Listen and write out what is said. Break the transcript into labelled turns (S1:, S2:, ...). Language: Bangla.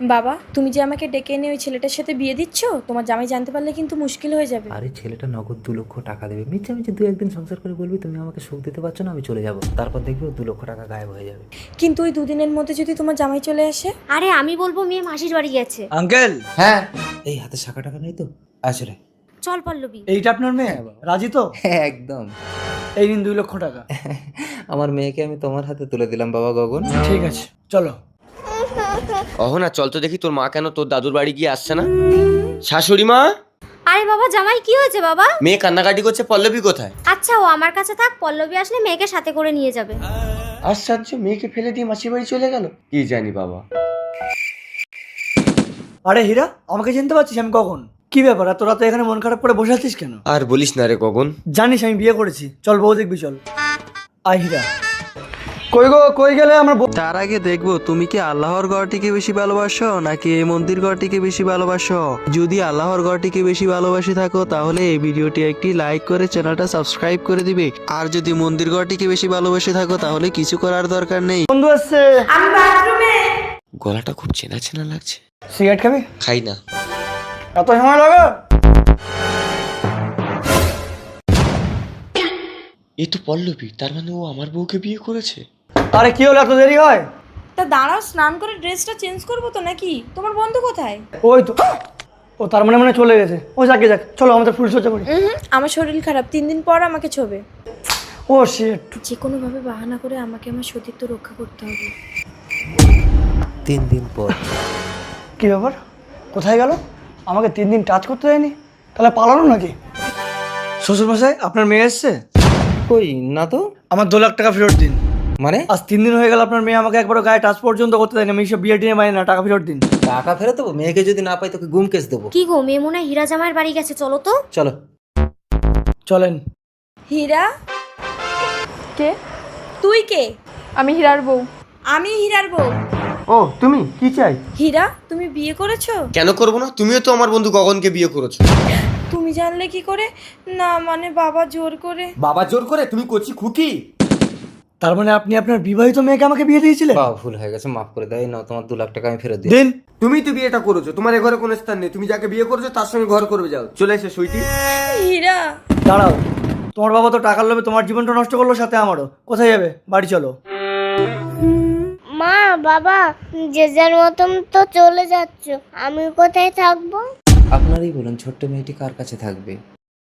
S1: বাবা, তুমি যে আমাকে ডেকে এনে ওই ছেলেটার সাথে বিয়ে দিচ্ছ, তোমার জামাই জানতে পারলে কিন্তু মুশকিল হয়ে যাবে।
S2: আরে ছেলেটা নগদ 2 লক্ষ টাকা দেবে, মিথ্যে মিথ্যে 2-1 দিন সংসার করে বলবি তুমি আমাকে সুখ দিতে পারছো না, আমি চলে যাব। তারপর দেখবি 2 লক্ষ টাকা গায়েব হয়ে যাবে।
S1: কিন্তু ওই 2 দিনের মধ্যে যদি তোমার জামাই চলে আসে?
S3: আরে আমি বলবো মেয়ে মাসির বাড়ি গেছে।
S4: আঙ্কেল,
S2: হ্যাঁ, এই হাতে শাখা টাকা নেই তো? আসলে
S3: চল পল্লবী।
S4: এইটা আপনার মেয়ে রাজি তো?
S2: হ্যাঁ একদম।
S4: এই নিন 2 লক্ষ টাকা।
S2: আমার মেয়েকে আমি তোমার হাতে তুলে দিলাম বাবা গগন।
S4: ঠিক আছে, চলো।
S5: অহনা, চল তো দেখি তোর মা কেন তোর দাদুর বাড়ি গিয়ে আসছে না। শাশুড়ি মা।
S3: আরে বাবা, জামাই কি হয়েছে বাবা?
S5: মেয়ে কান্নাকাটি করছে, পল্লবী কোথায়?
S3: আচ্ছা, ও আমার কাছে থাক, পল্লবী আসলে মেয়েকে সাথে করে নিয়ে যাবে।
S5: আশ্চর্য, মেয়েকে ফেলে দিয়ে মাসির বাড়ি চলে গেল, কি জানি বাবা।
S4: আরে হীরা, আমাকে চিনতে পারছিস? আমি কখন? কি ব্যাপার, এত রাতে এখানে মন খারাপ করে বসে আছিস কেন?
S5: আর বলিস না রে গগন।
S4: জানিস আমি বিয়ে করেছি। চল বউ দেখবি, চল। আয় হীরা। কই গো, কই গেলে আমার বউ?
S6: তার আগে দেখবো তুমি কি আল্লাহর ঘরটিকে বেশি ভালোবাসো নাকি এই মন্দির ঘরটিকে বেশি ভালোবাসো। যদি আল্লাহর ঘরটিকে বেশি ভালোবাসি থাকো তাহলে এই ভিডিওটি একটি লাইক করে চ্যানেলটা সাবস্ক্রাইব করে দিবে। আর যদি মন্দির ঘরটিকে বেশি ভালোবাসি থাকো তাহলে কিছু করার দরকার নেই।
S4: বন্ধু আসছে।
S1: আমি বাথরুমে।
S5: গলাটা খুব চেনা চেনা লাগছে।
S4: সিগারেট খাবি?
S5: খাই না।
S4: এত সময় লাগে?
S5: এই তো পল্লবী, তার মানে ও আমার বউকে বিয়ে করেছে।
S4: আরে কি হলো, এত দেরি হয়?
S1: তা দাঁড়াও, স্নান করে ড্রেসটা চেঞ্জ করবো তো নাকি? তোমার বন্ধু কোথায়?
S4: ওই তো। ও তার মানে মানে চলে গেছে। ও যাকে যাক, চলো আমাদের ফুল সজ্জা করি।
S1: আমার শরীর খারাপ, 3 দিন পর আমাকে ছোবে।
S4: ও শিট।
S1: যে কোনোভাবে বাহানা করে আমাকে আমার সতীত্ব রক্ষা করতে হবে।
S2: 3 দিন পর।
S4: কি ব্যাপার, কোথায় গেল? আমাকে 3 দিন টাচ করতে দেয়নি, তাহলে পালানো নাকি? শ্বশুর মশাই, আপনার মেয়ে এসছে?
S2: কই না তো।
S4: আমার 2 লাখ টাকা ফেরত দিন।
S2: মানে
S4: আজ 3 দিন হয়ে গেল আপনার মেয়ে আমাকে একবারও গায়ে টাচ পর্যন্ত করতে দেয়নি। আমি সব বিয়ে টিয়ে মানি না, টাকা ফেরত দিন।
S2: টাকা ফেরত দেবো? মেয়েকে যদি না পাই তোকে গুম কেস দেবো।
S3: কি গো, মেয়ে মনে হয় হীরা জামাইয়ের বাড়ি গেছে, চলো তো।
S2: চলো।
S4: চলেন।
S1: হীরা?
S7: কে?
S1: তুই কে?
S7: আমি হীরার বউ।
S1: আমি হীরার বউ।
S4: ও তুমি, কি চাই?
S1: হীরা, তুমি বিয়ে করেছো?
S5: কেন করবো না? তুমিও তো আমার বন্ধু গগনকে বিয়ে করেছো।
S1: তুমি জানলে কি করে? না মানে বাবা জোর করে।
S5: বাবা জোর করে? তুমি কচি খুকি।
S4: তার মানে আপনি আপনার বিবাহিত মেয়েকে আমাকে বিয়ে দিয়েছিলেন?
S2: বাবা ভুল হয়ে গেছে, মাফ করে দাও। এই নাও তোমার 2 লাখ টাকা আমি ফেরত দিই।
S4: দিন।
S5: তুমি তো বিয়েটা করেছো, তোমার এ ঘরে কোনো স্থান নেই। তুমি যাকে বিয়ে করেছো তার সঙ্গে ঘর করবে, যাও। চলে এসে সুইটি।
S1: হীরা।
S4: দাঁড়াও, তোমার বাবা তো টাকার লোভে তোমার জীবনটা নষ্ট করলো, সাথে আমারও। কোথায় যাবে? বাড়ি চলো।
S8: মা বাবা যে যার মতন তো চলে যাচ্ছ, আমি কোথায় থাকবো?
S2: আপনারই বলুন, ছোট্ট মেয়েটি কার কাছে থাকবে?